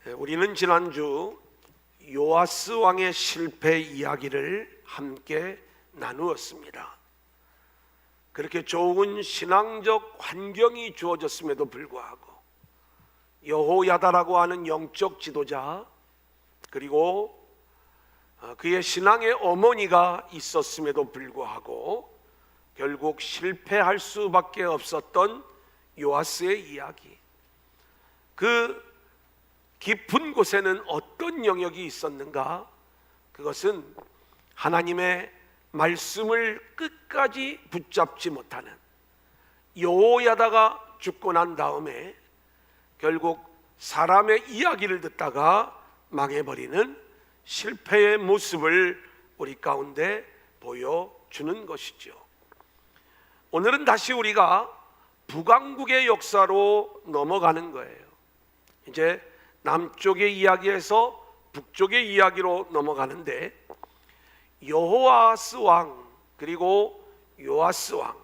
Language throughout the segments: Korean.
우리는 지난주 요아스 왕의 실패 이야기를 함께 나누었습니다. 그렇게 좋은 신앙적 환경이 주어졌음에도 불구하고 여호야다라고 하는 영적 지도자, 그리고 그의 신앙의 어머니가 있었음에도 불구하고 결국 실패할 수밖에 없었던 요아스의 이야기, 그 깊은 곳에는 어떤 영역이 있었는가? 그것은 하나님의 말씀을 끝까지 붙잡지 못하는, 여호야다가 죽고 난 다음에 결국 사람의 이야기를 듣다가 망해버리는 실패의 모습을 우리 가운데 보여주는 것이죠. 오늘은 다시 우리가 북왕국의 역사로 넘어가는 거예요. 이제 남쪽의 이야기에서 북쪽의 이야기로 넘어가는데, 여호아스 왕 그리고 요아스 왕,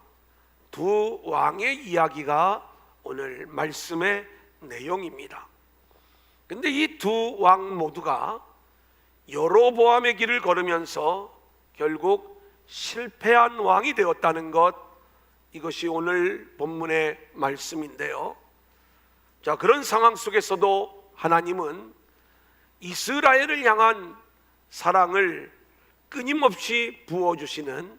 두 왕의 이야기가 오늘 말씀의 내용입니다. 근데 이 두 왕 모두가 여로보암의 길을 걸으면서 결국 실패한 왕이 되었다는 것, 이것이 오늘 본문의 말씀인데요. 자, 그런 상황 속에서도 하나님은 이스라엘을 향한 사랑을 끊임없이 부어주시는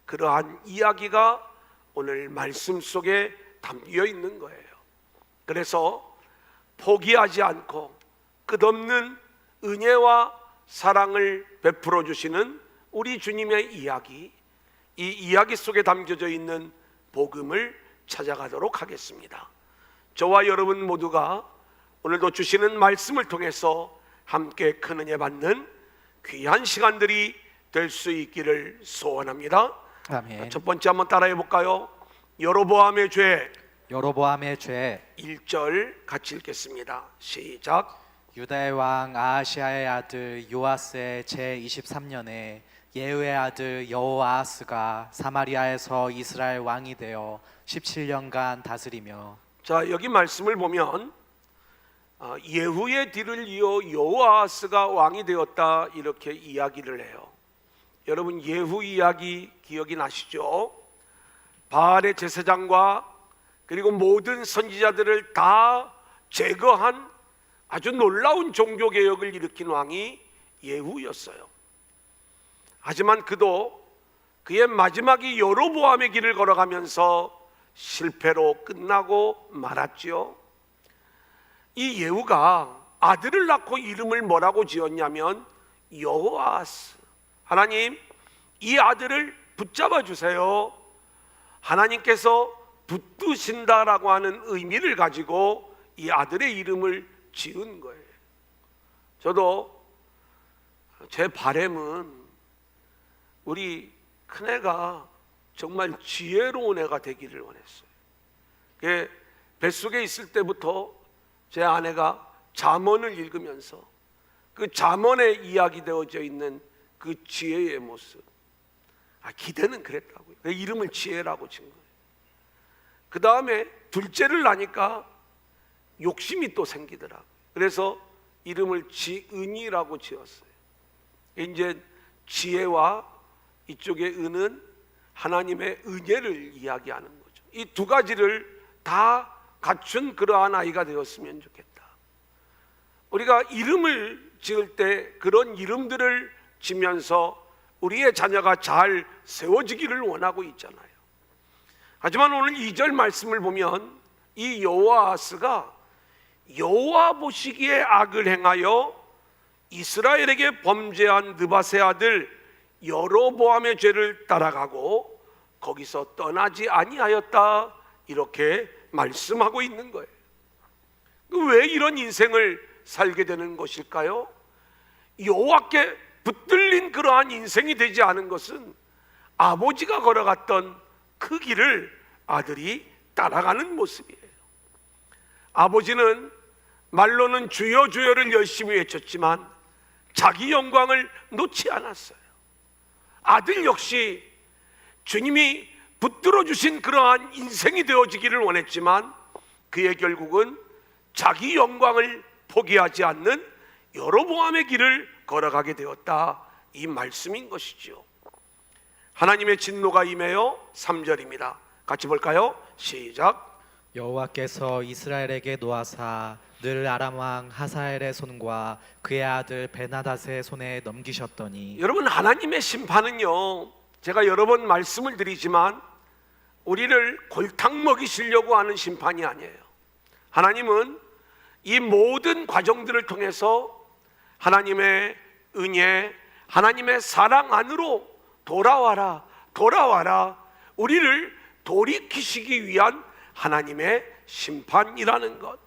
그러한 이야기가 오늘 말씀 속에 담겨 있는 거예요. 그래서 포기하지 않고 끝없는 은혜와 사랑을 베풀어 주시는 우리 주님의 이야기, 이 이야기 속에 담겨져 있는 복음을 찾아가도록 하겠습니다. 저와 여러분 모두가 오늘도 주시는 말씀을 통해서 함께 큰 은혜 받는 귀한 시간들이 될 수 있기를 소원합니다. 아멘. 첫 번째 한번 따라해 볼까요? 여로보암의 죄. 여로보암의 죄. 1절 같이 읽겠습니다. 시작. 유다의 왕 아하시아의 아들 요아스의 제 23년에 예후의 아들 여호아스가 사마리아에서 이스라엘 왕이 되어 17년간 다스리며. 자, 여기 말씀을 보면 예후의 뒤를 이어 여호아스가 왕이 되었다, 이렇게 이야기를 해요. 여러분, 예후 이야기 기억이 나시죠? 바알의 제사장과 그리고 모든 선지자들을 다 제거한 아주 놀라운 종교개혁을 일으킨 왕이 예후였어요. 하지만 그도 그의 마지막이 여로보암의 길을 걸어가면서 실패로 끝나고 말았지요. 이 예후가 아들을 낳고 이름을 뭐라고 지었냐면 여호아스. 하나님, 이 아들을 붙잡아 주세요. 하나님께서 붙드신다라고 하는 의미를 가지고 이 아들의 이름을 지은 거예요. 저도 제 바람은 우리 큰애가 정말 지혜로운 애가 되기를 원했어요. 뱃속에 있을 때부터 제 아내가 잠언을 읽으면서 그 잠언에 이야기되어져 있는 그 지혜의 모습, 기대는 그랬다고요. 이름을 지혜라고 진 거예요. 그 다음에 둘째를 낳으니까 욕심이 또 생기더라고요. 그래서 이름을 지은이라고 지었어요. 이제 지혜와 이쪽의 은은 하나님의 은혜를 이야기하는 거죠. 이 두 가지를 다 갖춘 그러한 아이가 되었으면 좋겠다. 우리가 이름을 지을 때 그런 이름들을 지면서 우리의 자녀가 잘 세워지기를 원하고 있잖아요. 하지만 오늘 2절 말씀을 보면 이 여호아스가 여호와 보시기에 악을 행하여 이스라엘에게 범죄한 느밧의 아들 여로보암의 죄를 따라가고 거기서 떠나지 아니하였다, 이렇게 말씀하고 있는 거예요. 왜 이런 인생을 살게 되는 것일까요? 여호와께 붙들린 그러한 인생이 되지 않은 것은 아버지가 걸어갔던 그 길을 아들이 따라가는 모습이에요. 아버지는 말로는 주여 주여를 열심히 외쳤지만 자기 영광을 놓지 않았어요. 아들 역시 주님이 붙들어 주신 그러한 인생이 되어지기를 원했지만 그의 결국은 자기 영광을 포기하지 않는 여로보암의 길을 걸어가게 되었다, 이 말씀인 것이죠. 하나님의 진노가 임하여 3절입니다. 같이 볼까요? 시작. 여호와께서 이스라엘에게 노하사 늘 아람 왕 하사엘의 손과 그의 아들 베나닷의 손에 넘기셨더니. 여러분, 하나님의 심판은요, 제가 여러 번 말씀을 드리지만 우리를 골탕 먹이시려고 하는 심판이 아니에요. 하나님은 이 모든 과정들을 통해서 하나님의 은혜, 하나님의 사랑 안으로 돌아와라, 돌아와라, 우리를 돌이키시기 위한 하나님의 심판이라는 것.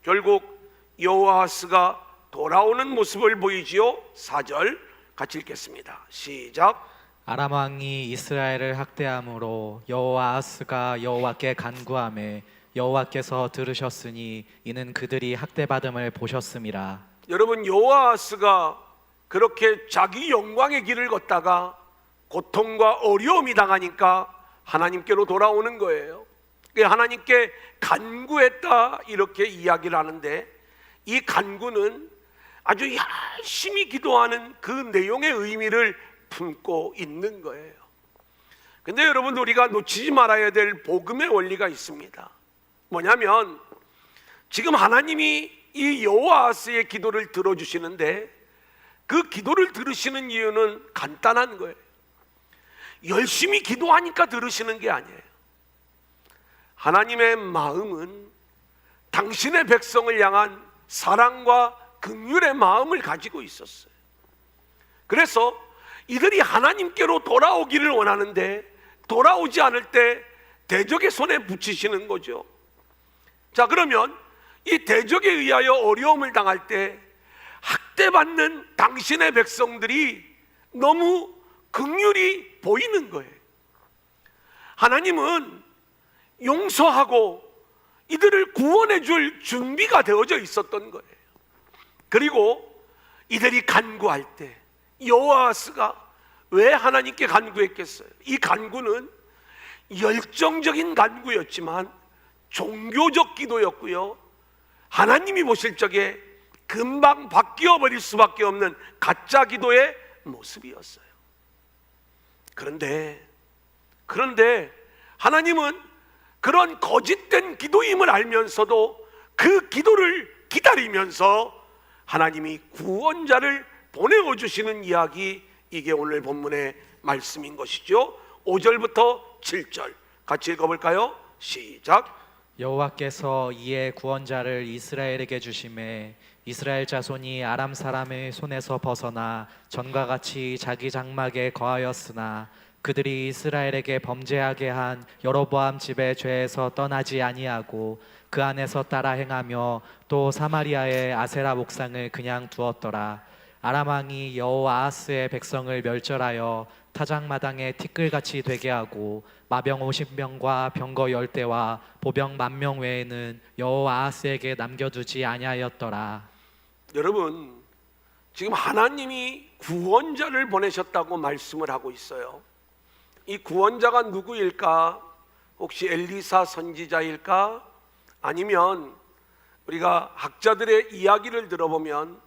결국 여호아스가 돌아오는 모습을 보이지요. 4절 같이 읽겠습니다. 시작. 아람 왕이 이스라엘을 학대함으로 여호아스가 여호와께 간구하매 여호와께서 들으셨으니 이는 그들이 학대받음을 보셨음이라. 여러분, 여호아스가 그렇게 자기 영광의 길을 걷다가 고통과 어려움이 당하니까 하나님께로 돌아오는 거예요. 하나님께 간구했다, 이렇게 이야기를 하는데, 이 간구는 아주 열심히 기도하는 그 내용의 의미를 품고 있는 거예요. 근데 여러분, 우리가 놓치지 말아야 될 복음의 원리가 있습니다. 뭐냐면, 지금 하나님이 이 여호아스의 기도를 들어주시는데, 그 기도를 들으시는 이유는 간단한 거예요. 열심히 기도하니까 들으시는 게 아니에요. 하나님의 마음은 당신의 백성을 향한 사랑과 긍휼의 마음을 가지고 있었어요. 그래서 이들이 하나님께로 돌아오기를 원하는데 돌아오지 않을 때 대적의 손에 붙이시는 거죠. 자, 그러면 이 대적에 의하여 어려움을 당할 때 학대받는 당신의 백성들이 너무 긍휼이 보이는 거예요. 하나님은 용서하고 이들을 구원해 줄 준비가 되어져 있었던 거예요. 그리고 이들이 간구할 때 여호아스가 왜 하나님께 간구했겠어요? 이 간구는 열정적인 간구였지만 종교적 기도였고요, 하나님이 보실 적에 금방 바뀌어 버릴 수밖에 없는 가짜 기도의 모습이었어요. 그런데 하나님은 그런 거짓된 기도임을 알면서도 그 기도를 기다리면서 하나님이 구원자를 보내어 주시는 이야기, 이게 오늘 본문의 말씀인 것이죠. 5절부터 7절 같이 읽어볼까요? 시작. 여호와께서 이에 구원자를 이스라엘에게 주심에 이스라엘 자손이 아람 사람의 손에서 벗어나 전과 같이 자기 장막에 거하였으나 그들이 이스라엘에게 범죄하게 한 여로보암 집의 죄에서 떠나지 아니하고 그 안에서 따라 행하며 또 사마리아의 아세라 목상을 그냥 두었더라. 아람 왕이 여호아스의 백성을 멸절하여 타작마당에 티끌같이 되게 하고 마병 50명과 병거 10대와 보병 10,000명 외에는 여호아스에게 남겨두지 아니하였더라. 여러분, 지금 하나님이 구원자를 보내셨다고 말씀을 하고 있어요. 이 구원자가 누구일까? 혹시 엘리사 선지자일까? 아니면 우리가 학자들의 이야기를 들어보면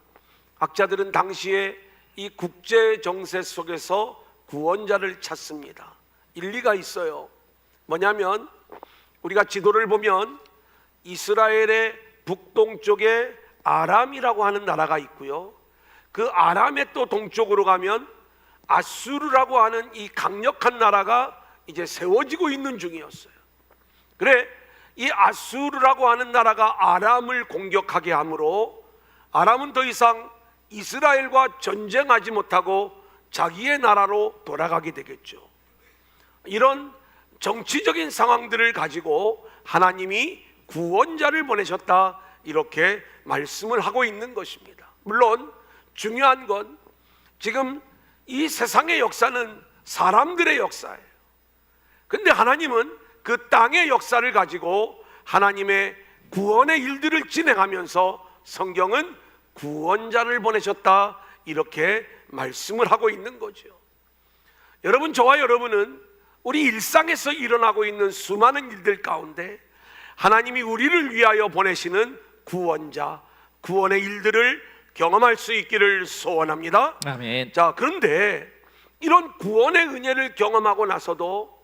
학자들은 당시에 이 국제 정세 속에서 구원자를 찾습니다. 일리가 있어요. 뭐냐면 우리가 지도를 보면 이스라엘의 북동쪽에 아람이라고 하는 나라가 있고요, 그 아람의 또 동쪽으로 가면 아수르라고 하는 이 강력한 나라가 이제 세워지고 있는 중이었어요. 그래, 이 아수르라고 하는 나라가 아람을 공격하게 하므로 아람은 더 이상 이스라엘과 전쟁하지 못하고 자기의 나라로 돌아가게 되겠죠. 이런 정치적인 상황들을 가지고 하나님이 구원자를 보내셨다, 이렇게 말씀을 하고 있는 것입니다. 물론 중요한 건 지금 이 세상의 역사는 사람들의 역사예요. 근데 하나님은 그 땅의 역사를 가지고 하나님의 구원의 일들을 진행하면서 성경은 구원자를 보내셨다, 이렇게 말씀을 하고 있는 거죠. 여러분, 저와 여러분은 우리 일상에서 일어나고 있는 수많은 일들 가운데 하나님이 우리를 위하여 보내시는 구원자, 구원의 일들을 경험할 수 있기를 소원합니다. 아멘. 자, 그런데 이런 구원의 은혜를 경험하고 나서도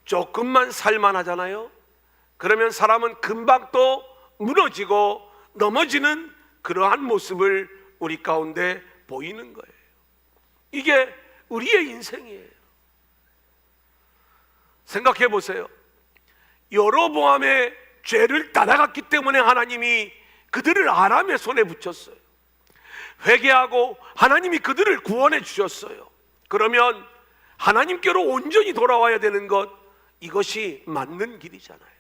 조금만 살만하잖아요. 그러면 사람은 금방 또 무너지고 넘어지는 그러한 모습을 우리 가운데 보이는 거예요. 이게 우리의 인생이에요. 생각해 보세요. 여로보암의 죄를 따라갔기 때문에 하나님이 그들을 아람의 손에 붙였어요. 회개하고 하나님이 그들을 구원해 주셨어요. 그러면 하나님께로 온전히 돌아와야 되는 것, 이것이 맞는 길이잖아요.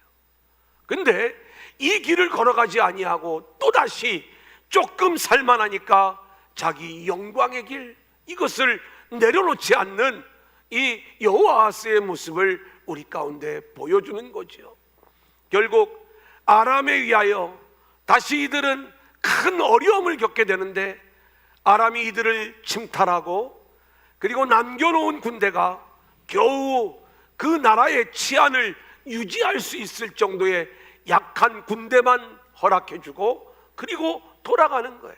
근데 이 길을 걸어가지 아니하고 또다시 조금 살만하니까 자기 영광의 길, 이것을 내려놓지 않는 이 여호아하스의 모습을 우리 가운데 보여주는 거죠. 결국 아람에 의하여 다시 이들은 큰 어려움을 겪게 되는데, 아람이 이들을 침탈하고 그리고 남겨놓은 군대가 겨우 그 나라의 치안을 유지할 수 있을 정도의 약한 군대만 허락해주고 그리고 돌아가는 거예요.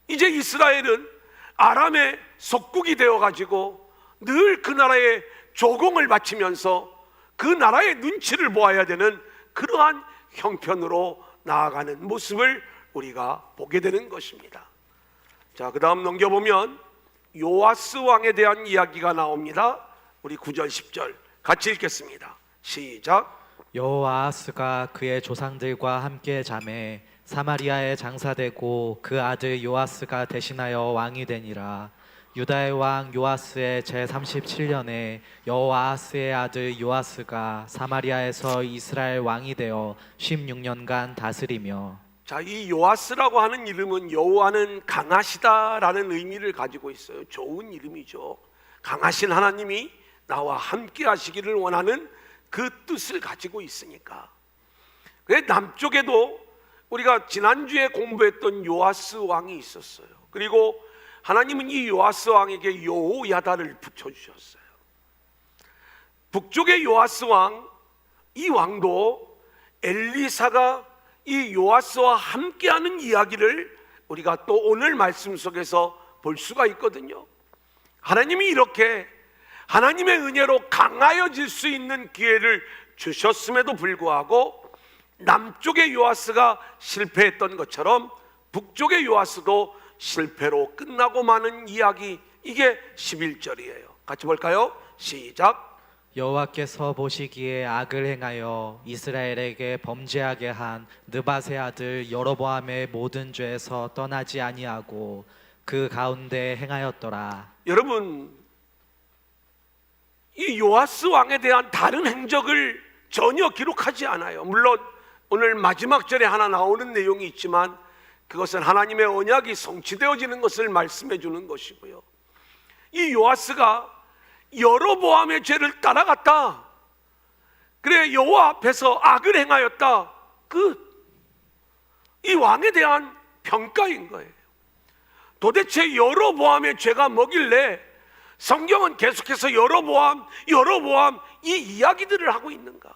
이제 이스라엘은 아람의 속국이 되어가지고 늘 그 나라에 조공을 바치면서 그 나라의 눈치를 보아야 되는 그러한 형편으로 나아가는 모습을 우리가 보게 되는 것입니다. 자, 그 다음 넘겨보면 요아스 왕에 대한 이야기가 나옵니다. 우리 9절 10절 같이 읽겠습니다. 시작. 여호아하스가 그의 조상들과 함께 잠에 사마리아에 장사되고 그 아들 요아스가 대신하여 왕이 되니라. 유다의 왕 요아스의 제37년에 여호아하스의 아들 요아스가 사마리아에서 이스라엘 왕이 되어 16년간 다스리며. 자, 이 요아스라고 하는 이름은 여호와는 강하시다라는 의미를 가지고 있어요. 좋은 이름이죠. 강하신 하나님이 나와 함께 하시기를 원하는 그 뜻을 가지고 있으니까. 그래, 남쪽에도 우리가 지난주에 공부했던 요아스 왕이 있었어요. 그리고 하나님은 이 요아스 왕에게 여호야다를 붙여주셨어요. 북쪽의 요아스 왕, 이 왕도 엘리사가 이 요아스와 함께하는 이야기를 우리가 또 오늘 말씀 속에서 볼 수가 있거든요. 하나님이 이렇게 하나님의 은혜로 강하여질 수 있는 기회를 주셨음에도 불구하고 남쪽의 요아스가 실패했던 것처럼 북쪽의 요아스도 실패로 끝나고 마는 이야기, 이게 11절이에요. 같이 볼까요? 시작. 여호와께서 보시기에 악을 행하여 이스라엘에게 범죄하게 한 느밧의 아들 여로보암의 모든 죄에서 떠나지 아니하고 그 가운데 행하였더라. 여러분, 이 요아스 왕에 대한 다른 행적을 전혀 기록하지 않아요. 물론 오늘 마지막 절에 하나 나오는 내용이 있지만 그것은 하나님의 언약이 성취되어지는 것을 말씀해 주는 것이고요. 이 요아스가 여로보암의 죄를 따라갔다, 그래 여호와 앞에서 악을 행하였다, 이 왕에 대한 평가인 거예요. 도대체 여로보암의 죄가 뭐길래 성경은 계속해서 여로보암 이 이야기들을 하고 있는가?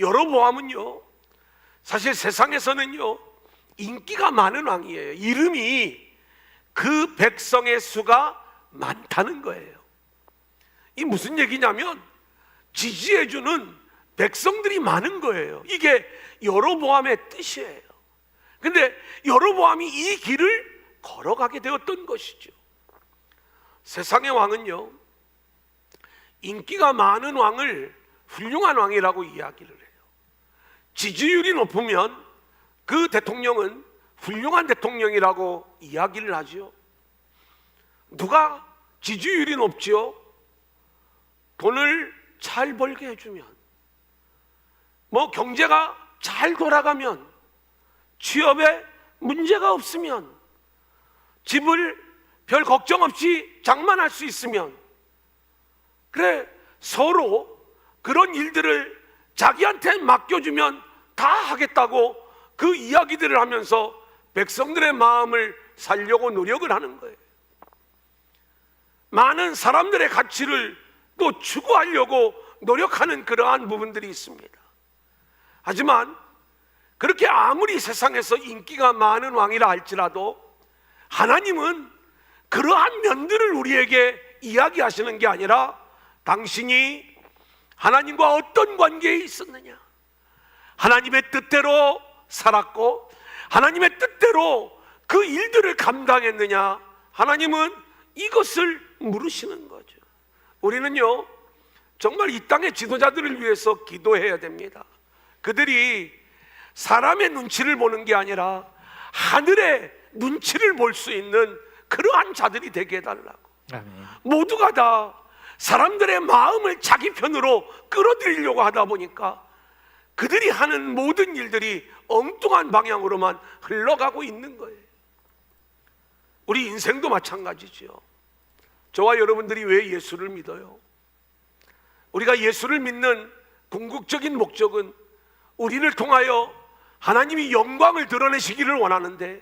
여로보암은요, 사실 세상에서는요 인기가 많은 왕이에요. 이름이 그 백성의 수가 많다는 거예요. 이 무슨 얘기냐면 지지해주는 백성들이 많은 거예요. 이게 여로보암의 뜻이에요. 근데 여로보암이 이 길을 걸어가게 되었던 것이죠. 세상의 왕은요 인기가 많은 왕을 훌륭한 왕이라고 이야기를 해요. 지지율이 높으면 그 대통령은 훌륭한 대통령이라고 이야기를 하죠. 누가 지지율이 높지요? 돈을 잘 벌게 해주면, 경제가 잘 돌아가면, 취업에 문제가 없으면, 집을 별 걱정 없이 장만할 수 있으면, 그래 서로 그런 일들을 자기한테 맡겨주면 다 하겠다고 그 이야기들을 하면서 백성들의 마음을 살려고 노력을 하는 거예요. 많은 사람들의 가치를 또 추구하려고 노력하는 그러한 부분들이 있습니다. 하지만 그렇게 아무리 세상에서 인기가 많은 왕이라 할지라도 하나님은 그러한 면들을 우리에게 이야기하시는 게 아니라 당신이 하나님과 어떤 관계에 있었느냐, 하나님의 뜻대로 살았고 하나님의 뜻대로 그 일들을 감당했느냐, 하나님은 이것을 물으시는 거죠. 우리는요 정말 이 땅의 지도자들을 위해서 기도해야 됩니다. 그들이 사람의 눈치를 보는 게 아니라 하늘의 눈치를 볼 수 있는 그러한 자들이 되게 해달라고. 아멘. 모두가 다 사람들의 마음을 자기 편으로 끌어들이려고 하다 보니까 그들이 하는 모든 일들이 엉뚱한 방향으로만 흘러가고 있는 거예요. 우리 인생도 마찬가지죠. 저와 여러분들이 왜 예수를 믿어요? 우리가 예수를 믿는 궁극적인 목적은 우리를 통하여 하나님이 영광을 드러내시기를 원하는데,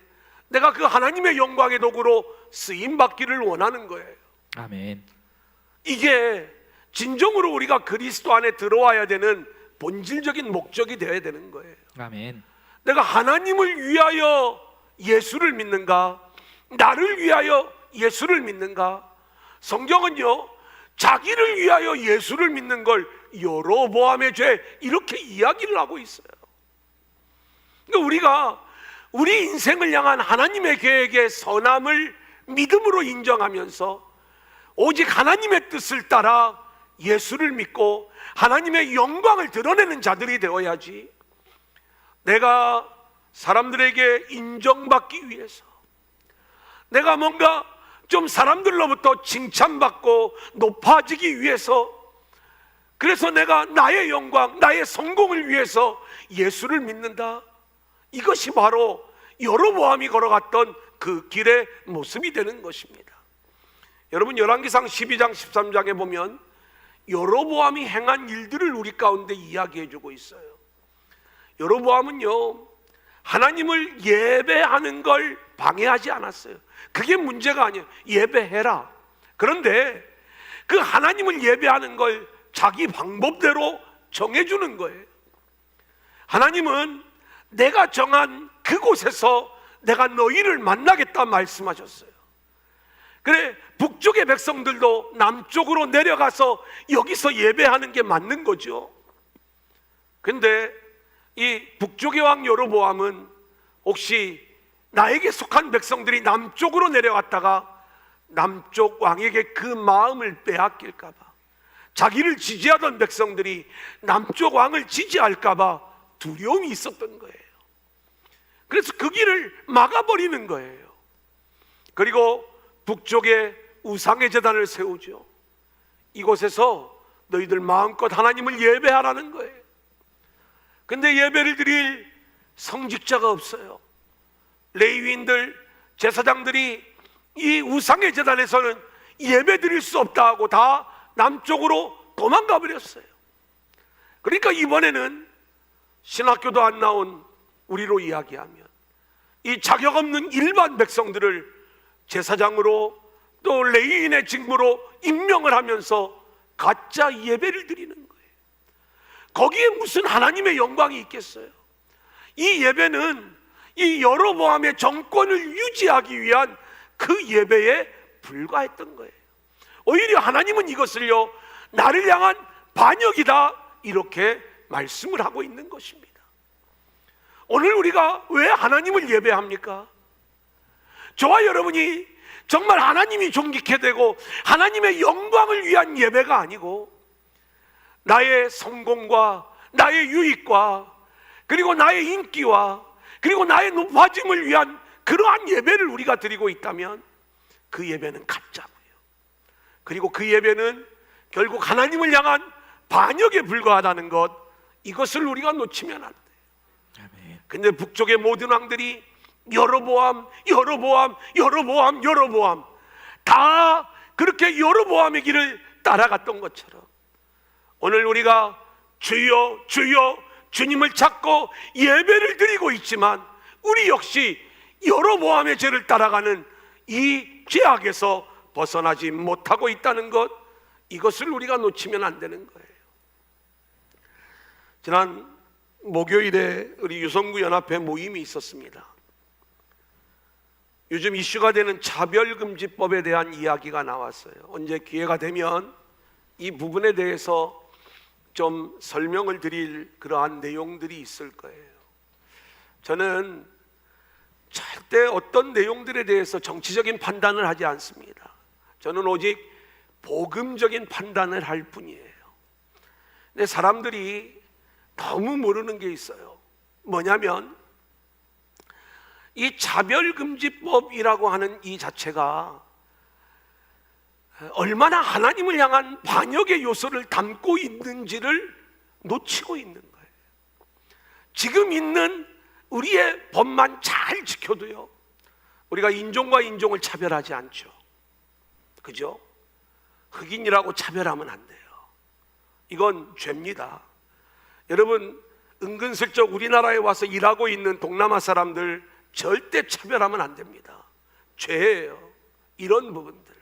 내가 그 하나님의 영광의 도구로 쓰임받기를 원하는 거예요. 아멘. 이게 진정으로 우리가 그리스도 안에 들어와야 되는 본질적인 목적이 되어야 되는 거예요. 아멘. 내가 하나님을 위하여 예수를 믿는가, 나를 위하여 예수를 믿는가? 성경은요 자기를 위하여 예수를 믿는 걸 여로보암의 죄 이렇게 이야기를 하고 있어요. 그러니까 우리가 우리 인생을 향한 하나님의 계획의 선함을 믿음으로 인정하면서 오직 하나님의 뜻을 따라 예수를 믿고 하나님의 영광을 드러내는 자들이 되어야지, 내가 사람들에게 인정받기 위해서, 내가 뭔가 좀 사람들로부터 칭찬받고 높아지기 위해서, 그래서 내가 나의 영광, 나의 성공을 위해서 예수를 믿는다, 이것이 바로 여로보암이 걸어갔던 그 길의 모습이 되는 것입니다. 여러분 열왕기상 12장 13장에 보면 여로보암이 행한 일들을 우리 가운데 이야기해 주고 있어요. 여로보암은요 하나님을 예배하는 걸 방해하지 않았어요. 그게 문제가 아니에요. 예배해라. 그런데 그 하나님을 예배하는 걸 자기 방법대로 정해주는 거예요. 하나님은 내가 정한 그곳에서 내가 너희를 만나겠다 말씀하셨어요. 그래 북쪽의 백성들도 남쪽으로 내려가서 여기서 예배하는 게 맞는 거죠. 근데 이 북쪽의 왕 여로보암은 혹시 나에게 속한 백성들이 남쪽으로 내려갔다가 남쪽 왕에게 그 마음을 빼앗길까 봐, 자기를 지지하던 백성들이 남쪽 왕을 지지할까 봐 두려움이 있었던 거예요. 그래서 그 길을 막아버리는 거예요. 그리고 북쪽에 우상의 제단을 세우죠. 이곳에서 너희들 마음껏 하나님을 예배하라는 거예요. 근데 예배를 드릴 성직자가 없어요. 레위인들, 제사장들이 이 우상의 제단에서는 예배 드릴 수 없다 하고 다 남쪽으로 도망가 버렸어요. 그러니까 이번에는 신학교도 안 나온 우리로 이야기하면 이 자격 없는 일반 백성들을 제사장으로 또 레위인의 직무로 임명을 하면서 가짜 예배를 드리는 거예요. 거기에 무슨 하나님의 영광이 있겠어요? 이 예배는 이 여로보암의 정권을 유지하기 위한 그 예배에 불과했던 거예요. 오히려 하나님은 이것을요 나를 향한 반역이다 이렇게 말씀을 하고 있는 것입니다. 오늘 우리가 왜 하나님을 예배합니까? 저와 여러분이 정말 하나님이 존귀케 되고 하나님의 영광을 위한 예배가 아니고 나의 성공과 나의 유익과 그리고 나의 인기와 그리고 나의 높아짐을 위한 그러한 예배를 우리가 드리고 있다면 그 예배는 가짜고요. 그리고 그 예배는 결국 하나님을 향한 반역에 불과하다는 것, 이것을 우리가 놓치면 안 돼요. 근데 북쪽의 모든 왕들이 여로보암, 여로보암, 여로보암, 여로보암 다 그렇게 여로보암의 길을 따라갔던 것처럼 오늘 우리가 주여 주여 주님을 찾고 예배를 드리고 있지만 우리 역시 여로보암의 죄를 따라가는 이 죄악에서 벗어나지 못하고 있다는 것, 이것을 우리가 놓치면 안 되는 거예요. 지난 목요일에 우리 유성구 연합회 모임이 있었습니다. 요즘 이슈가 되는 차별금지법에 대한 이야기가 나왔어요. 언제 기회가 되면 이 부분에 대해서 좀 설명을 드릴 그러한 내용들이 있을 거예요. 저는 절대 어떤 내용들에 대해서 정치적인 판단을 하지 않습니다. 저는 오직 복음적인 판단을 할 뿐이에요. 근데 사람들이 너무 모르는 게 있어요. 뭐냐면 이 차별금지법이라고 하는 이 자체가 얼마나 하나님을 향한 반역의 요소를 담고 있는지를 놓치고 있는 거예요. 지금 있는 우리의 법만 잘 지켜도요, 우리가 인종과 인종을 차별하지 않죠. 그죠? 흑인이라고 차별하면 안 돼요. 이건 죄입니다. 여러분, 은근슬쩍 우리나라에 와서 일하고 있는 동남아 사람들 절대 차별하면 안 됩니다. 죄예요, 이런 부분들.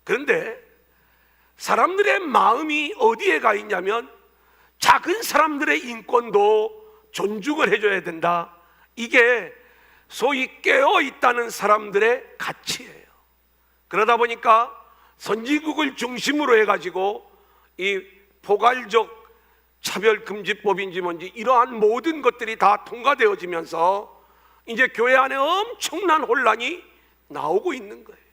그런데 사람들의 마음이 어디에 가 있냐면 작은 사람들의 인권도 존중을 해줘야 된다. 이게 소위 깨어있다는 사람들의 가치예요. 그러다 보니까 선진국을 중심으로 해가지고 이 포괄적 차별금지법인지 뭔지 이러한 모든 것들이 다 통과되어지면서 이제 교회 안에 엄청난 혼란이 나오고 있는 거예요.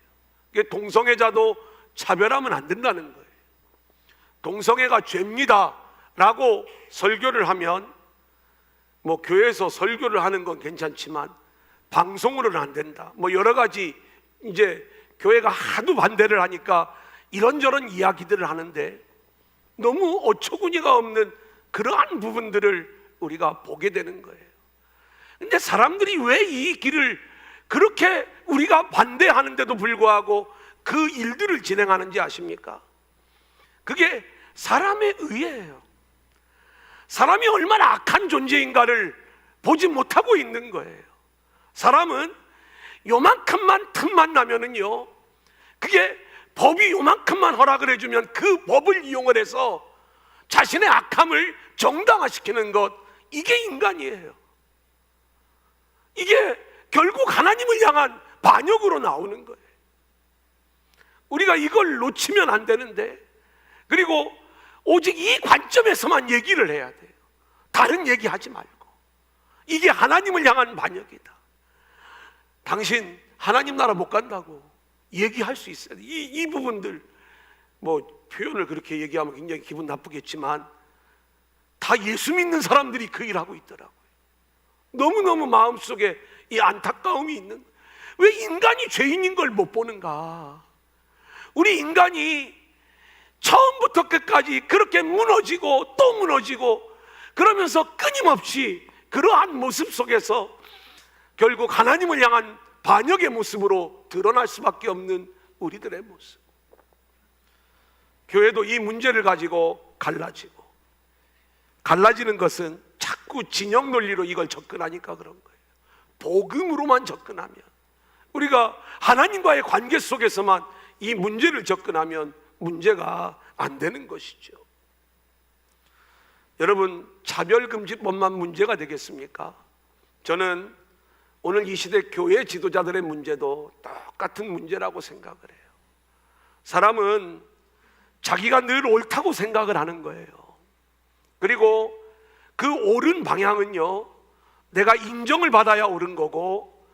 동성애자도 차별하면 안 된다는 거예요. 동성애가 죄입니다 라고 설교를 하면 뭐 교회에서 설교를 하는 건 괜찮지만 방송으로는 안 된다, 뭐 여러 가지 이제 교회가 하도 반대를 하니까 이런저런 이야기들을 하는데 너무 어처구니가 없는 그러한 부분들을 우리가 보게 되는 거예요. 근데 사람들이 왜 이 길을 그렇게 우리가 반대하는데도 불구하고 그 일들을 진행하는지 아십니까? 그게 사람의 의예요. 사람이 얼마나 악한 존재인가를 보지 못하고 있는 거예요. 사람은 요만큼만 틈만 나면은요, 그게 법이 요만큼만 허락을 해주면 그 법을 이용을 해서 자신의 악함을 정당화시키는 것, 이게 인간이에요. 이게 결국 하나님을 향한 반역으로 나오는 거예요. 우리가 이걸 놓치면 안 되는데, 그리고 오직 이 관점에서만 얘기를 해야 돼요. 다른 얘기하지 말고. 이게 하나님을 향한 반역이다. 당신 하나님 나라 못 간다고 얘기할 수 있어요. 이 부분들, 뭐 표현을 그렇게 얘기하면 굉장히 기분 나쁘겠지만 다 예수 믿는 사람들이 그 일하고 있더라고요. 너무너무 마음속에 이 안타까움이 있는, 왜 인간이 죄인인 걸 못 보는가? 우리 인간이 처음부터 끝까지 그렇게 무너지고 또 무너지고 그러면서 끊임없이 그러한 모습 속에서 결국 하나님을 향한 반역의 모습으로 드러날 수밖에 없는 우리들의 모습. 교회도 이 문제를 가지고 갈라지는 것은 자꾸 진영 논리로 이걸 접근하니까 그런 거예요. 복음으로만 접근하면, 우리가 하나님과의 관계 속에서만 이 문제를 접근하면 문제가 안 되는 것이죠. 여러분, 차별금지법만 문제가 되겠습니까? 저는 오늘 이 시대 교회 지도자들의 문제도 똑같은 문제라고 생각을 해요. 사람은 자기가 늘 옳다고 생각을 하는 거예요. 그리고 그 옳은 방향은요, 내가 인정을 받아야 옳은 거고,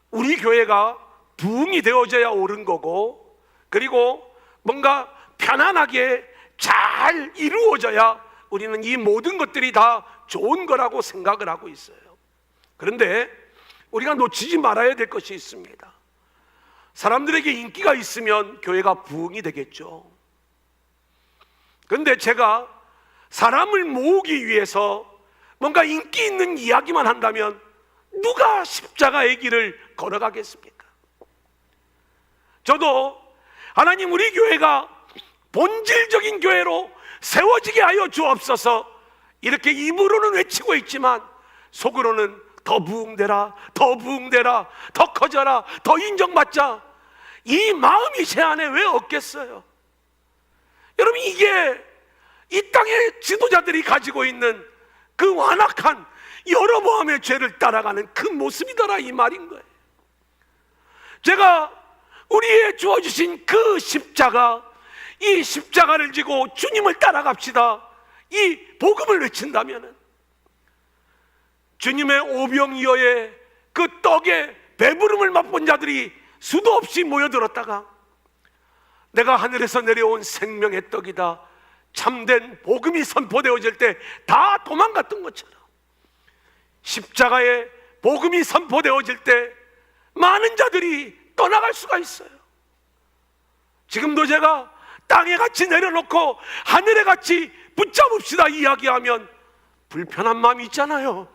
우리 교회가 부흥이 되어져야 옳은 거고, 그리고 뭔가 편안하게 잘 이루어져야 우리는 이 모든 것들이 다 좋은 거라고 생각을 하고 있어요. 그런데 우리가 놓치지 말아야 될 것이 있습니다. 사람들에게 인기가 있으면 교회가 부흥이 되겠죠. 그런데 제가 사람을 모으기 위해서 뭔가 인기 있는 이야기만 한다면 누가 십자가의 길을 걸어가겠습니까? 저도 하나님, 우리 교회가 본질적인 교회로 세워지게 하여 주옵소서, 이렇게 입으로는 외치고 있지만 속으로는 더 부흥되라, 더 부흥되라, 더 커져라, 더 인정받자, 이 마음이 제 안에 왜 없겠어요? 여러분, 이게 이 땅의 지도자들이 가지고 있는 그 완악한 여로보암의 죄를 따라가는 그 모습이더라 이 말인 거예요. 제가 우리의 주어주신 그 십자가, 이 십자가를 지고 주님을 따라갑시다, 이 복음을 외친다면 주님의 오병이어의 그 떡에 배부름을 맛본 자들이 수도 없이 모여들었다가 내가 하늘에서 내려온 생명의 떡이다, 참된 복음이 선포되어질 때 다 도망갔던 것처럼 십자가의 복음이 선포되어질 때 많은 자들이 떠나갈 수가 있어요. 지금도 제가 땅에 같이 내려놓고 하늘에 같이 붙잡읍시다 이야기하면 불편한 마음이 있잖아요.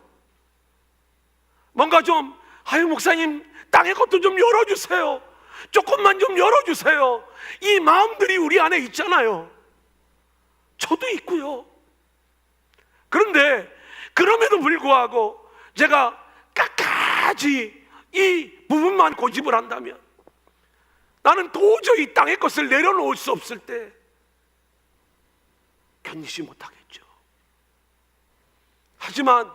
뭔가 좀 아유 목사님 땅의 것도 좀 열어주세요, 조금만 좀 열어주세요, 이 마음들이 우리 안에 있잖아요. 저도 있고요. 그런데 그럼에도 불구하고 제가 끝까지 이 부분만 고집을 한다면 나는 도저히 땅의 것을 내려놓을 수 없을 때 견디지 못하겠죠. 하지만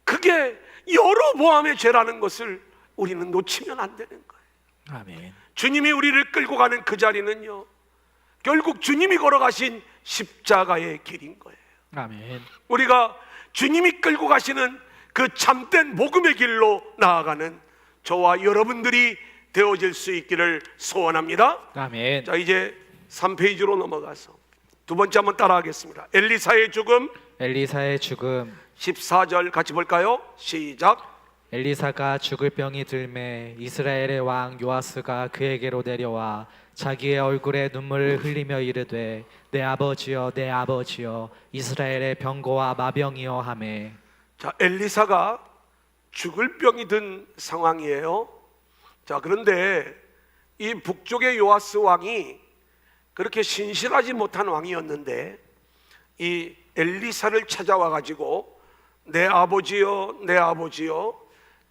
그게 여로보암의 죄라는 것을 우리는 놓치면 안 되는 거예요. 아멘. 주님이 우리를 끌고 가는 그 자리는요, 결국 주님이 걸어가신 십자가의 길인 거예요. 아멘. 우리가 주님이 끌고 가시는 그 참된 복음의 길로 나아가는 저와 여러분들이 되어질 수 있기를 소원합니다. 아멘. 자, 이제 3페이지로 넘어가서 두 번째 한번 따라하겠습니다. 엘리사의 죽음, 엘리사의 죽음. 14절 같이 볼까요? 시작. 엘리사가 죽을 병이 들매 이스라엘의 왕 요아스가 그에게로 내려와 자기의 얼굴에 눈물을 흘리며 이르되 내 아버지여 내 아버지여 이스라엘의 병거와 마병이여 하매. 자, 엘리사가 죽을 병이 든 상황이에요. 자, 그런데 이 북쪽의 요아스 왕이 그렇게 신실하지 못한 왕이었는데 이 엘리사를 찾아와 가지고 내 아버지여 내 아버지여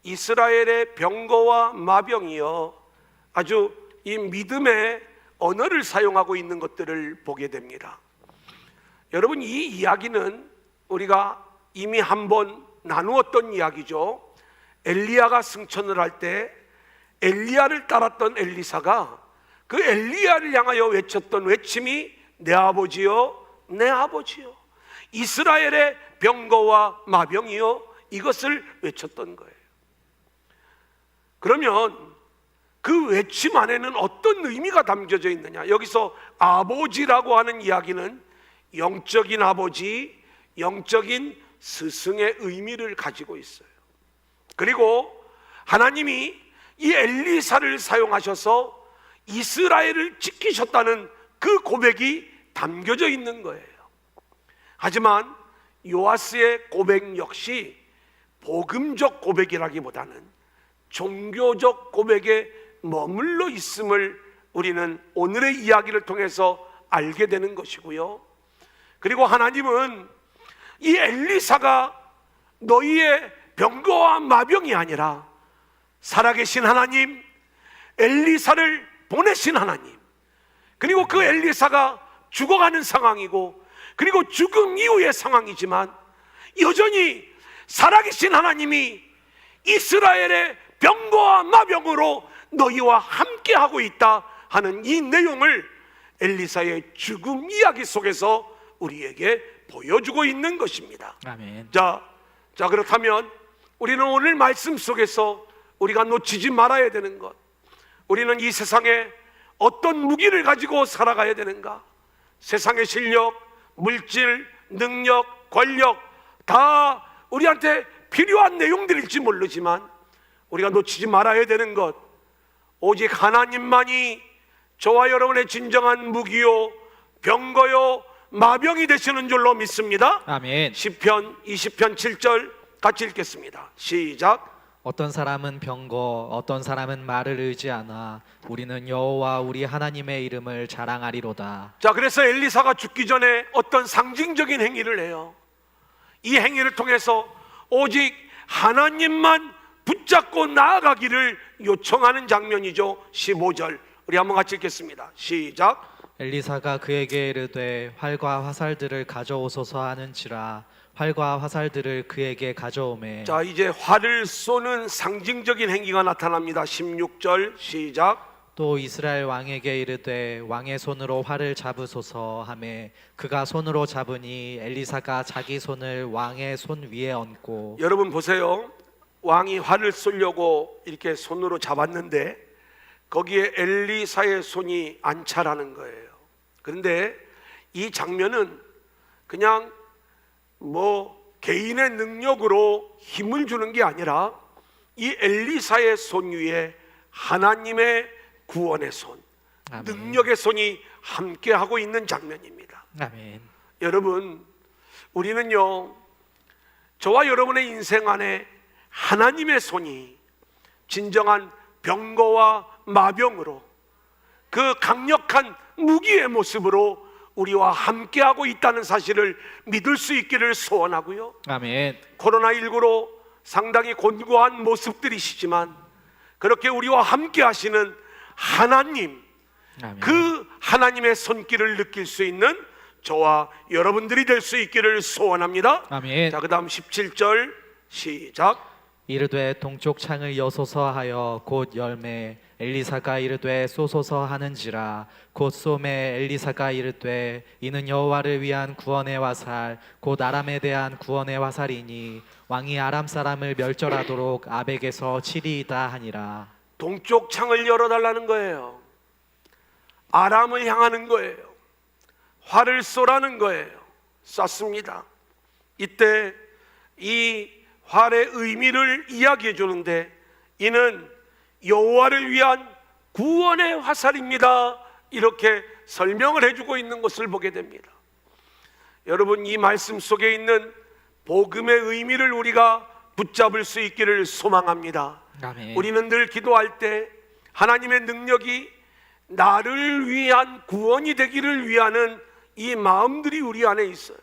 이스라엘의 병거와 마병이여, 아주 이 믿음의 언어를 사용하고 있는 것들을 보게 됩니다. 여러분, 이 이야기는 우리가 이미 한번 나누었던 이야기죠. 엘리야가 승천을 할 때 엘리야를 따랐던 엘리사가 그 엘리야를 향하여 외쳤던 외침이 내 아버지여 내 아버지여 이스라엘의 병거와 마병이여, 이것을 외쳤던 거예요. 그러면 그 외침 안에는 어떤 의미가 담겨져 있느냐? 여기서 아버지라고 하는 이야기는 영적인 아버지, 영적인 스승의 의미를 가지고 있어요. 그리고 하나님이 이 엘리사를 사용하셔서 이스라엘을 지키셨다는 그 고백이 담겨져 있는 거예요. 하지만 요아스의 고백 역시 복음적 고백이라기보다는 종교적 고백에 머물러 있음을 우리는 오늘의 이야기를 통해서 알게 되는 것이고요. 그리고 하나님은 이 엘리사가 너희의 병거와 마병이 아니라 살아계신 하나님, 엘리사를 보내신 하나님, 그리고 그 엘리사가 죽어가는 상황이고 그리고 죽음 이후의 상황이지만 여전히 살아계신 하나님이 이스라엘의 병거와 마병으로 너희와 함께하고 있다 하는 이 내용을 엘리사의 죽음 이야기 속에서 우리에게 보여주고 있는 것입니다. 아멘. 자, 그렇다면 우리는 오늘 말씀 속에서 우리가 놓치지 말아야 되는 것, 우리는 이 세상에 어떤 무기를 가지고 살아가야 되는가? 세상의 실력, 물질, 능력, 권력 다 우리한테 필요한 내용들일지 모르지만 우리가 놓치지 말아야 되는 것, 오직 하나님만이 저와 여러분의 진정한 무기요, 병거요, 마병이 되시는 줄로 믿습니다. 아멘. 시편 20편 7절 같이 읽겠습니다. 시작. 어떤 사람은 병거, 어떤 사람은 말을 의지하나 우리는 여호와 우리 하나님의 이름을 자랑하리로다. 자, 그래서 엘리사가 죽기 전에 어떤 상징적인 행위를 해요. 이 행위를 통해서 오직 하나님만 붙잡고 나아가기를 요청하는 장면이죠. 15절 우리 한번 같이 읽겠습니다. 시작. 엘리사가 그에게 이르되 활과 화살들을 가져오소서 하는지라 활과 화살들을 그에게 가져오매 자, 이제 활을 쏘는 상징적인 행위가 나타납니다. 16절 시작. 또 이스라엘 왕에게 이르되 왕의 손으로 활을 잡으소서 하매 그가 손으로 잡으니 엘리사가 자기 손을 왕의 손 위에 얹고 여러분 보세요. 왕이 활을 쏘려고 이렇게 손으로 잡았는데 거기에 엘리사의 손이 안 차라는 거예요. 그런데 이 장면은 그냥 개인의 능력으로 힘을 주는 게 아니라 이 엘리사의 손 위에 하나님의 구원의 손, 아멘. 능력의 손이 함께하고 있는 장면입니다. 아멘. 여러분, 우리는요, 저와 여러분의 인생 안에 하나님의 손이 진정한 병거와 마병으로 그 강력한 무기의 모습으로 우리와 함께하고 있다는 사실을 믿을 수 있기를 소원하고요. 아멘. 코로나19로 상당히 곤고한 모습들이시지만 그렇게 우리와 함께 하시는 하나님, 아멘. 그 하나님의 손길을 느낄 수 있는 저와 여러분들이 될 수 있기를 소원합니다. 아멘. 자, 그 다음 17절 시작. 이르되 동쪽 창을 여소서 하여 곧 열매 엘리사가 이르되 쏘소서 하는지라 곧 쏘매 엘리사가 이르되 이는 여호와를 위한 구원의 화살 곧 아람에 대한 구원의 화살이니 왕이 아람 사람을 멸절하도록 아벡에서 치리이다 하니라. 동쪽 창을 열어달라는 거예요. 아람을 향하는 거예요. 활을 쏘라는 거예요. 쐈습니다. 이때 이 활의 의미를 이야기해 주는데 이는 여호와를 위한 구원의 화살입니다. 이렇게 설명을 해주고 있는 것을 보게 됩니다. 여러분, 이 말씀 속에 있는 복음의 의미를 우리가 붙잡을 수 있기를 소망합니다. 아멘. 우리는 늘 기도할 때 하나님의 능력이 나를 위한 구원이 되기를 위하는 이 마음들이 우리 안에 있어요.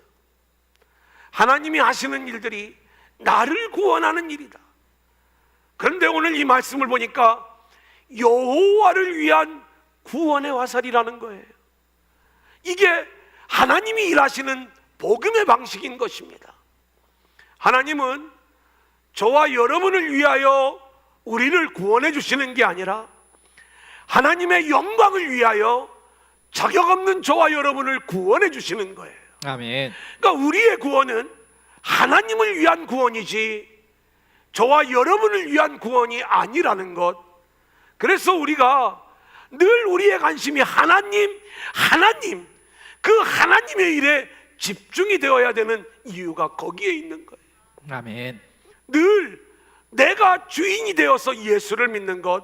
하나님이 하시는 일들이 나를 구원하는 일이다. 그런데 오늘 이 말씀을 보니까 여호와를 위한 구원의 화살이라는 거예요. 이게 하나님이 일하시는 복음의 방식인 것입니다. 하나님은 저와 여러분을 위하여 우리를 구원해 주시는 게 아니라 하나님의 영광을 위하여 자격 없는 저와 여러분을 구원해 주시는 거예요. 아멘. 그러니까 우리의 구원은 하나님을 위한 구원이지 저와 여러분을 위한 구원이 아니라는 것. 그래서 우리가 늘 우리의 관심이 하나님, 그 하나님의 일에 집중이 되어야 되는 이유가 거기에 있는 거예요. 아멘. 늘 내가 주인이 되어서 예수를 믿는 것,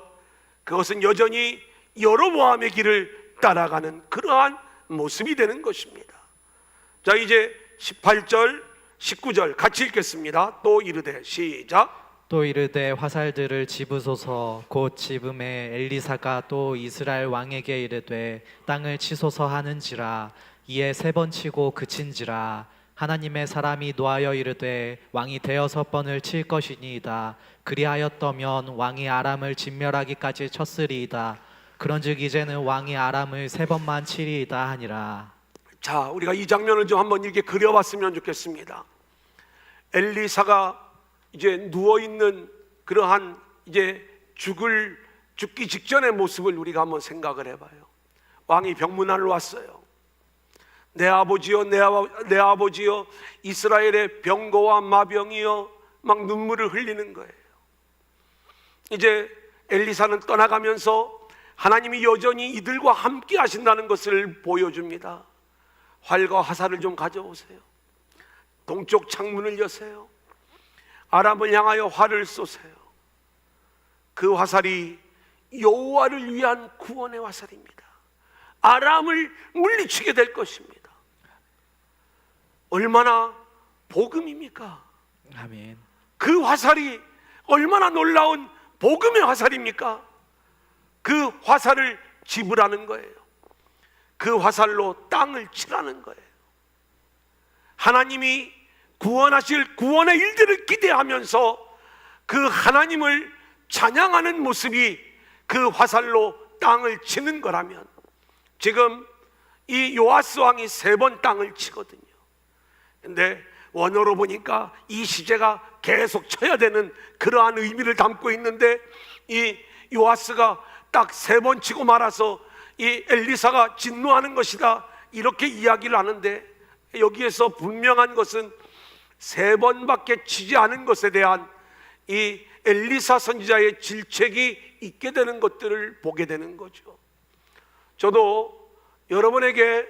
그것은 여전히 여로보암의 길을 따라가는 그러한 모습이 되는 것입니다. 자, 이제 18절 19절 같이 읽겠습니다. 또 이르되 시작. 또 이르되 화살들을 집으소서 곧 집음에 엘리사가 또 이스라엘 왕에게 이르되 땅을 치소서 하는지라 이에 세 번 치고 그친지라 하나님의 사람이 노하여 이르되 왕이 대여섯 번을 칠 것이니이다. 그리하였더면 왕이 아람을 진멸하기까지 쳤으리이다. 그런즉 이제는 왕이 아람을 세 번만 치리이다 하니라. 자, 우리가 이 장면을 좀 한번 이렇게 그려봤으면 좋겠습니다. 엘리사가 이제 누워있는 그러한 이제 죽기 직전의 모습을 우리가 한번 생각을 해봐요. 왕이 병문안으로 왔어요. 내 아버지여, 내 아버지여, 이스라엘의 병거와 마병이여, 막 눈물을 흘리는 거예요. 이제 엘리사는 떠나가면서 하나님이 여전히 이들과 함께 하신다는 것을 보여줍니다. 활과 화살을 좀 가져오세요. 동쪽 창문을 여세요. 아람을 향하여 활을 쏘세요. 그 화살이 여호와를 위한 구원의 화살입니다. 아람을 물리치게 될 것입니다. 얼마나 복음입니까? 아멘. 그 화살이 얼마나 놀라운 복음의 화살입니까? 그 화살을 집으라는 거예요. 그 화살로 땅을 치라는 거예요. 하나님이 구원하실 구원의 일들을 기대하면서 그 하나님을 찬양하는 모습이 그 화살로 땅을 치는 거라면 지금 이 요아스 왕이 3번 땅을 치거든요. 근데 원어로 보니까 이 시제가 계속 쳐야 되는 그러한 의미를 담고 있는데, 이 요아스가 딱 3번 치고 말아서 이 엘리사가 진노하는 것이다, 이렇게 이야기를 하는데, 여기에서 분명한 것은 3번밖에 치지 않은 것에 대한 이 엘리사 선지자의 질책이 있게 되는 것들을 보게 되는 거죠. 저도 여러분에게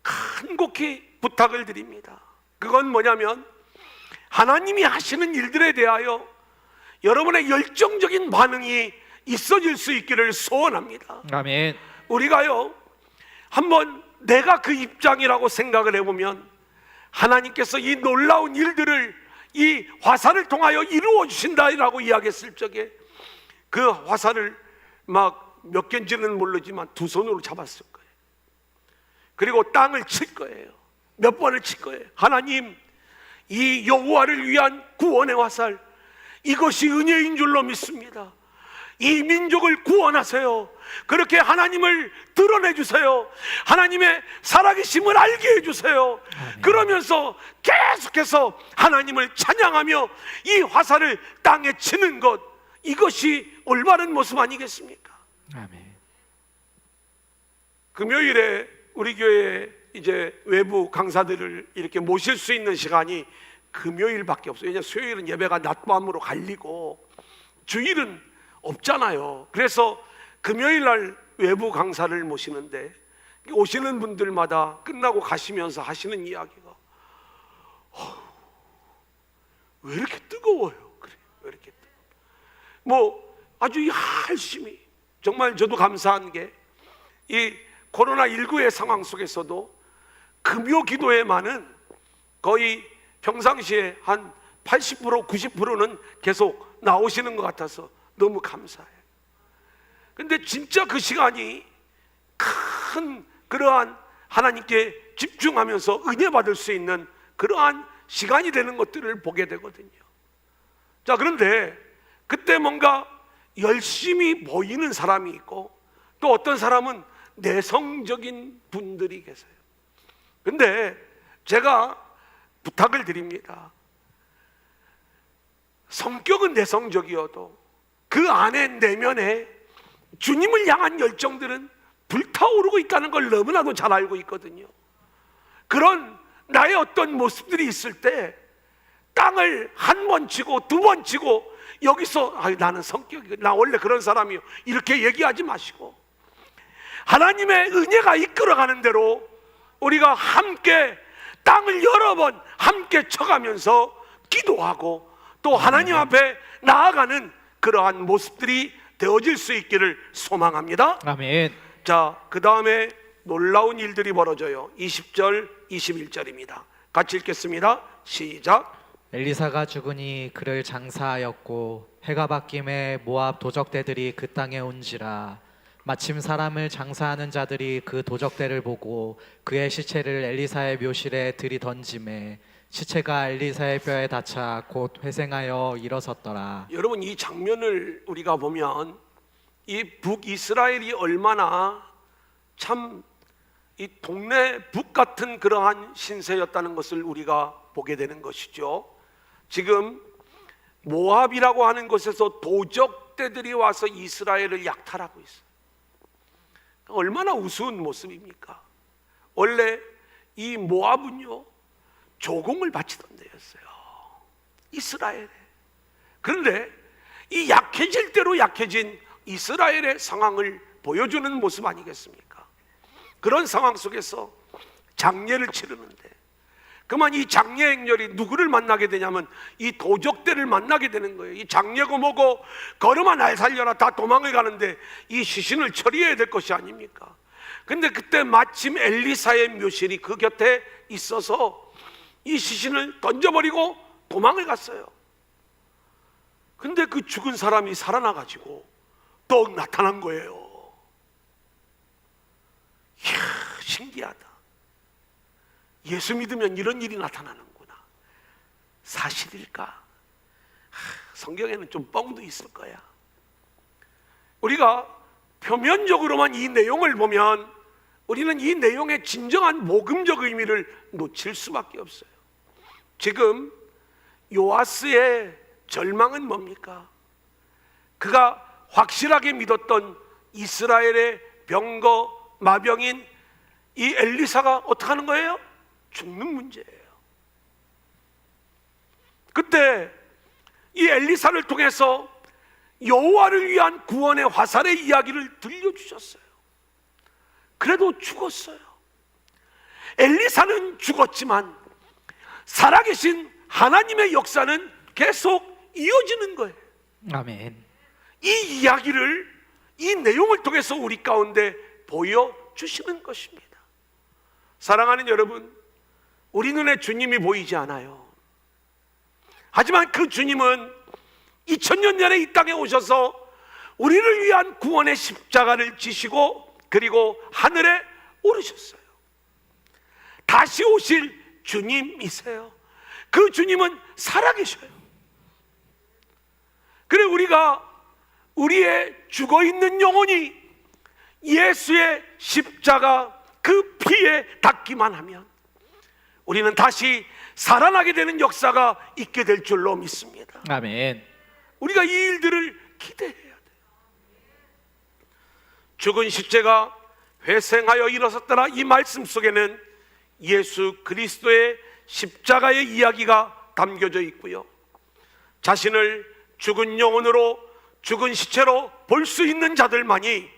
간곡히 부탁을 드립니다. 그건 뭐냐면, 하나님이 하시는 일들에 대하여 여러분의 열정적인 반응이 있어질 수 있기를 소원합니다. 아멘. 우리가요, 한번 내가 그 입장이라고 생각을 해보면, 하나님께서 이 놀라운 일들을 이 화살을 통하여 이루어 주신다라고 이야기했을 적에 그 화살을 막 몇 개인지는 모르지만 2손으로 잡았을 거예요. 그리고 땅을 칠 거예요. 몇 번을 칠 거예요. 하나님, 이 여호와를 위한 구원의 화살, 이것이 은혜인 줄로 믿습니다. 이 민족을 구원하세요. 그렇게 하나님을 드러내 주세요. 하나님의 살아계심을 알게 해주세요. 그러면서 계속해서 하나님을 찬양하며 이 화살을 땅에 치는 것, 이것이 올바른 모습 아니겠습니까? 아멘. 금요일에 우리 교회에 이제 외부 강사들을 이렇게 모실 수 있는 시간이 금요일밖에 없어요. 왜냐하면 수요일은 예배가 낮밤으로 갈리고 주일은 없잖아요. 그래서 금요일 날 외부 강사를 모시는데, 오시는 분들마다 끝나고 가시면서 하시는 이야기가, 왜 이렇게 뜨거워요? 그래, 왜 이렇게 뭐 아주 열심히, 정말 저도 감사한 게, 이 코로나19의 상황 속에서도 금요 기도에만은 거의 평상시에 한 80% 90%는 계속 나오시는 것 같아서 너무 감사해요. 근데 진짜 그 시간이 큰 그러한 하나님께 집중하면서 은혜 받을 수 있는 그러한 시간이 되는 것들을 보게 되거든요. 자, 그런데 그때 뭔가 열심히 보이는 사람이 있고, 또 어떤 사람은 내성적인 분들이 계세요. 근데 제가 부탁을 드립니다. 성격은 내성적이어도 그 안에 내면에 주님을 향한 열정들은 불타오르고 있다는 걸 너무나도 잘 알고 있거든요. 그런 나의 어떤 모습들이 있을 때 땅을 한 번 치고 2번 치고 여기서 나는 성격이, 나 원래 그런 사람이요, 이렇게 얘기하지 마시고, 하나님의 은혜가 이끌어가는 대로 우리가 함께 땅을 여러 번 함께 쳐가면서 기도하고 또 하나님 앞에 나아가는 그러한 모습들이 되어질 수 있기를 소망합니다. 아멘. 자, 그 다음에 놀라운 일들이 벌어져요. 20절 21절입니다 같이 읽겠습니다. 시작. 엘리사가 죽으니 그를 장사하였고, 해가 바뀜에 모압 도적대들이 그 땅에 온지라. 마침 사람을 장사하는 자들이 그 도적대를 보고 그의 시체를 엘리사의 묘실에 들이던지매 시체가 엘리사의 뼈에 닿자 곧 회생하여 일어섰더라. 여러분, 이 장면을 우리가 보면 이 북이스라엘이 얼마나 참 이 동네 북 같은 그러한 신세였다는 것을 우리가 보게 되는 것이죠. 지금 모압이라고 하는 곳에서 도적대들이 와서 이스라엘을 약탈하고 있어요. 얼마나 우스운 모습입니까? 원래 이 모압은요, 조공을 바치던 데였어요, 이스라엘에. 그런데 이 약해질 대로 약해진 이스라엘의 상황을 보여주는 모습 아니겠습니까? 그런 상황 속에서 장례를 치르는데, 그만 이 장례 행렬이 누구를 만나게 되냐면 이 도적대를 만나게 되는 거예요. 이 장례고 뭐고 걸음아 날 살려라 다 도망을 가는데 이 시신을 처리해야 될 것이 아닙니까? 근데 그때 마침 엘리사의 묘실이 그 곁에 있어서 이 시신을 던져버리고 도망을 갔어요. 근데 그 죽은 사람이 살아나가지고 떡 나타난 거예요. 이야, 신기하다. 예수 믿으면 이런 일이 나타나는구나. 사실일까? 성경에는 좀 뻥도 있을 거야. 우리가 표면적으로만 이 내용을 보면 우리는 이 내용의 진정한 복음적 의미를 놓칠 수밖에 없어요. 지금 요아스의 절망은 뭡니까? 그가 확실하게 믿었던 이스라엘의 병거 마병인 이 엘리사가 어떻게 하는 거예요? 죽는 문제예요. 그때 이 엘리사를 통해서 여호와를 위한 구원의 화살의 이야기를 들려주셨어요. 그래도 죽었어요. 엘리사는 죽었지만 살아계신 하나님의 역사는 계속 이어지는 거예요. 아멘. 이 이야기를, 이 내용을 통해서 우리 가운데 보여주시는 것입니다. 사랑하는 여러분, 우리 눈에 주님이 보이지 않아요. 하지만 그 주님은 2000년 전에 이 땅에 오셔서 우리를 위한 구원의 십자가를 지시고 그리고 하늘에 오르셨어요. 다시 오실 주님이세요. 그 주님은 살아계셔요. 그래 우리가 우리의 죽어있는 영혼이 예수의 십자가 그 피에 닿기만 하면 우리는 다시 살아나게 되는 역사가 있게 될 줄로 믿습니다. 아멘. 우리가 이 일들을 기대해야 돼요. 죽은 십자가 회생하여 일어섰더라, 이 말씀 속에는 예수 그리스도의 십자가의 이야기가 담겨져 있고요, 자신을 죽은 영혼으로, 죽은 시체로 볼 수 있는 자들만이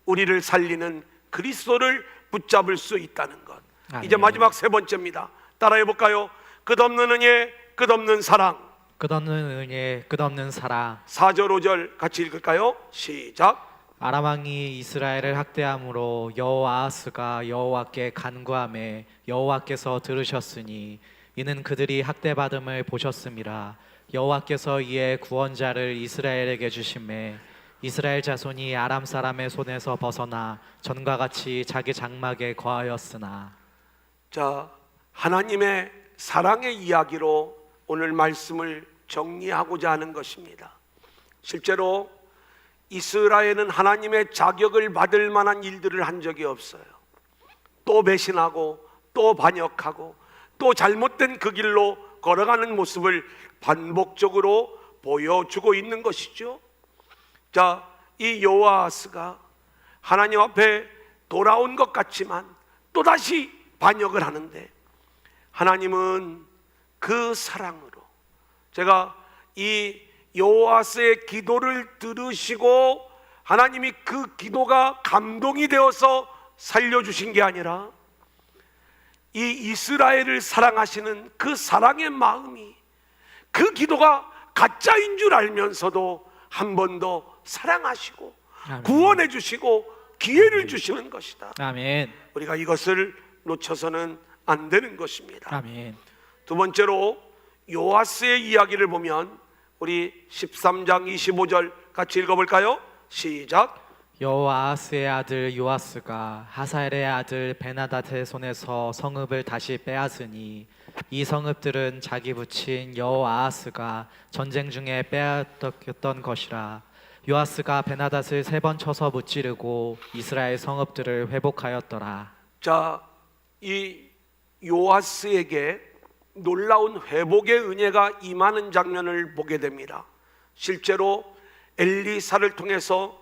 우리를 살리는 그리스도를 붙잡을 수 있다는 것. 아멘. 이제 마지막 세 번째입니다. 따라해 볼까요? 끝없는 은혜, 끝없는 사랑. 끝없는 은혜, 끝없는 사랑. 4절 5절 같이 읽을까요? 시작. 아람 왕이 이스라엘을 학대함으로 여호아하스가 여호와께 간구하매 여호와께서 들으셨으니 이는 그들이 학대받음을 보셨음이라. 여호와께서 이에 구원자를 이스라엘에게 주심에 이스라엘 자손이 아람 사람의 손에서 벗어나 전과 같이 자기 장막에 거하였으나. 자, 하나님의 사랑의 이야기로 오늘 말씀을 정리하고자 하는 것입니다. 실제로 이스라엘은 하나님의 자격을 받을 만한 일들을 한 적이 없어요. 또 배신하고 또 반역하고 또 잘못된 그 길로 걸어가는 모습을 반복적으로 보여주고 있는 것이죠. 자, 이 여호아스가 하나님 앞에 돌아온 것 같지만 또다시 반역을 하는데, 하나님은 그 사랑으로, 제가 이 여호아스의 기도를 들으시고 하나님이 그 기도가 감동이 되어서 살려주신 게 아니라 이 이스라엘을 사랑하시는 그 사랑의 마음이 그 기도가 가짜인 줄 알면서도 한 번 더 사랑하시고 아멘. 구원해 주시고 기회를 주시는 것이다. 아멘. 우리가 이것을 놓쳐서는 안 되는 것입니다. 아멘. 두 번째로 요아스의 이야기를 보면 우리 13장 25절 같이 읽어볼까요? 시작. 여호아하스의 아들 요아스가 하사엘의 아들 베나닷의 손에서 성읍을 다시 빼앗으니 이 성읍들은 자기 부친 여호아하스가 전쟁 중에 빼앗겼던 것이라. 요아스가 베나닷을 3번 쳐서 무찌르고 이스라엘 성읍들을 회복하였더라. 자, 이 요아스에게 놀라운 회복의 은혜가 임하는 장면을 보게 됩니다. 실제로 엘리사를 통해서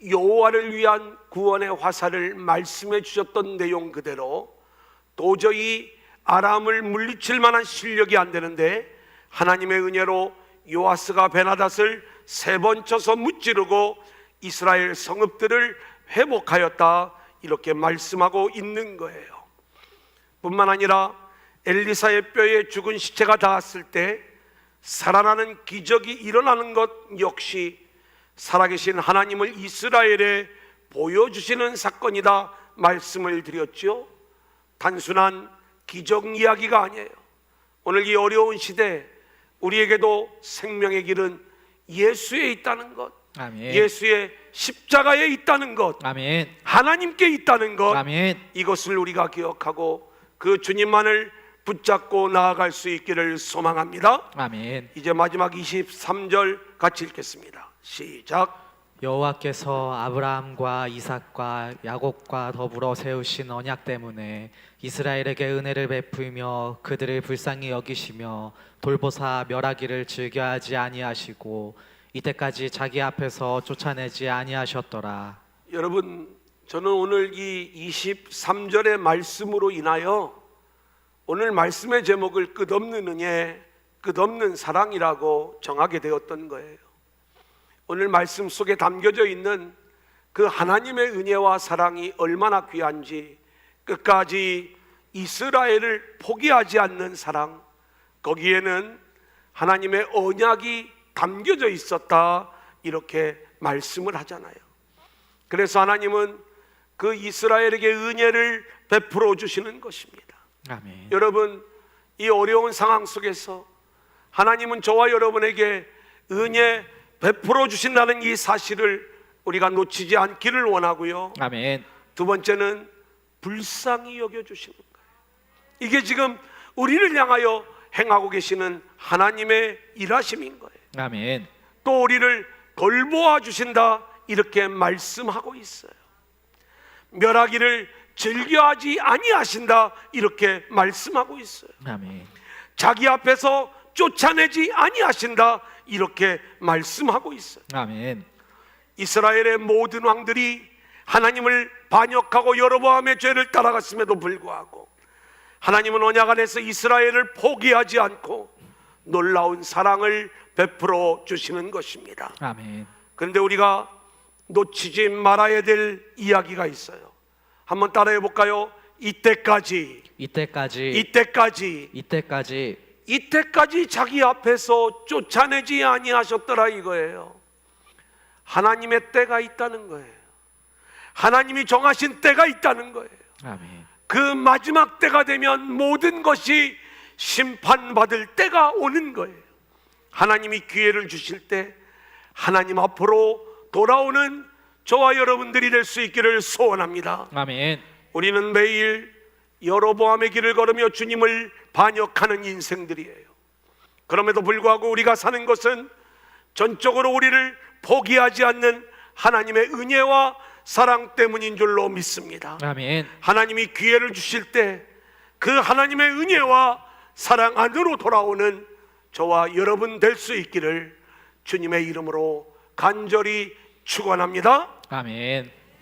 여호와를 위한 구원의 화살을 말씀해 주셨던 내용 그대로 도저히 아람을 물리칠 만한 실력이 안 되는데 하나님의 은혜로 요아스가 베나닷을 3번 쳐서 무찌르고 이스라엘 성읍들을 회복하였다, 이렇게 말씀하고 있는 거예요. 뿐만 아니라 엘리사의 뼈에 죽은 시체가 닿았을 때 살아나는 기적이 일어나는 것 역시 살아계신 하나님을 이스라엘에 보여주시는 사건이다 말씀을 드렸죠. 단순한 기적 이야기가 아니에요. 오늘 이 어려운 시대 우리에게도 생명의 길은 예수에 있다는 것, 아멘. 예수의 십자가에 있다는 것, 아멘. 하나님께 있다는 것, 아멘. 이것을 우리가 기억하고 그 주님만을 붙잡고 나아갈 수 있기를 소망합니다. 아멘. 이제 마지막 23절 같이 읽겠습니다. 시작. 여호와께서 아브라함과 이삭과 야곱과 더불어 세우신 언약 때문에 이스라엘에게 은혜를 베풀며 그들을 불쌍히 여기시며 돌보사 멸하기를 즐겨하지 아니하시고 이때까지 자기 앞에서 쫓아내지 아니하셨더라. 여러분, 저는 오늘 이 23절의 말씀으로 인하여 오늘 말씀의 제목을 끝없는 은혜, 끝없는 사랑이라고 정하게 되었던 거예요. 오늘 말씀 속에 담겨져 있는 그 하나님의 은혜와 사랑이 얼마나 귀한지, 끝까지 이스라엘을 포기하지 않는 사랑, 거기에는 하나님의 언약이 담겨져 있었다, 이렇게 말씀을 하잖아요. 그래서 하나님은 그 이스라엘에게 은혜를 베풀어 주시는 것입니다. 아멘. 여러분, 이 어려운 상황 속에서 하나님은 저와 여러분에게 은혜 베풀어 주신다는 이 사실을 우리가 놓치지 않기를 원하고요. 아멘. 두 번째는 불쌍히 여겨 주시는 거예요. 이게 지금 우리를 향하여 행하고 계시는 하나님의 일하심인 거예요. 아멘. 또 우리를 돌보아 주신다, 이렇게 말씀하고 있어요. 멸하기를 즐겨하지 아니하신다, 이렇게 말씀하고 있어요. 아멘. 자기 앞에서 쫓아내지 아니하신다, 이렇게 말씀하고 있어요. 아멘. 이스라엘의 모든 왕들이 하나님을 반역하고 여로보암의 죄를 따라갔음에도 불구하고 하나님은 언약 안에서 이스라엘을 포기하지 않고 놀라운 사랑을 베풀어 주시는 것입니다. 아멘. 그런데 우리가 놓치지 말아야 될 이야기가 있어요. 한번 따라해 볼까요? 이때까지 자기 앞에서 쫓아내지 아니하셨더라, 이거예요. 하나님의 때가 있다는 거예요. 하나님이 정하신 때가 있다는 거예요. 아멘. 그 마지막 때가 되면 모든 것이 심판받을 때가 오는 거예요. 하나님이 기회를 주실 때 하나님 앞으로 돌아오는 저와 여러분들이 될 수 있기를 소원합니다. 아멘. 우리는 매일 여로보암의 길을 걸으며 주님을 반역하는 인생들이에요. 그럼에도 불구하고 우리가 사는 것은 전적으로 우리를 포기하지 않는 하나님의 은혜와 사랑 때문인 줄로 믿습니다. 아멘. 하나님이 기회를 주실 때 그 하나님의 은혜와 사랑 안으로 돌아오는 저와 여러분 될 수 있기를 주님의 이름으로 간절히 축원합니다. 아멘.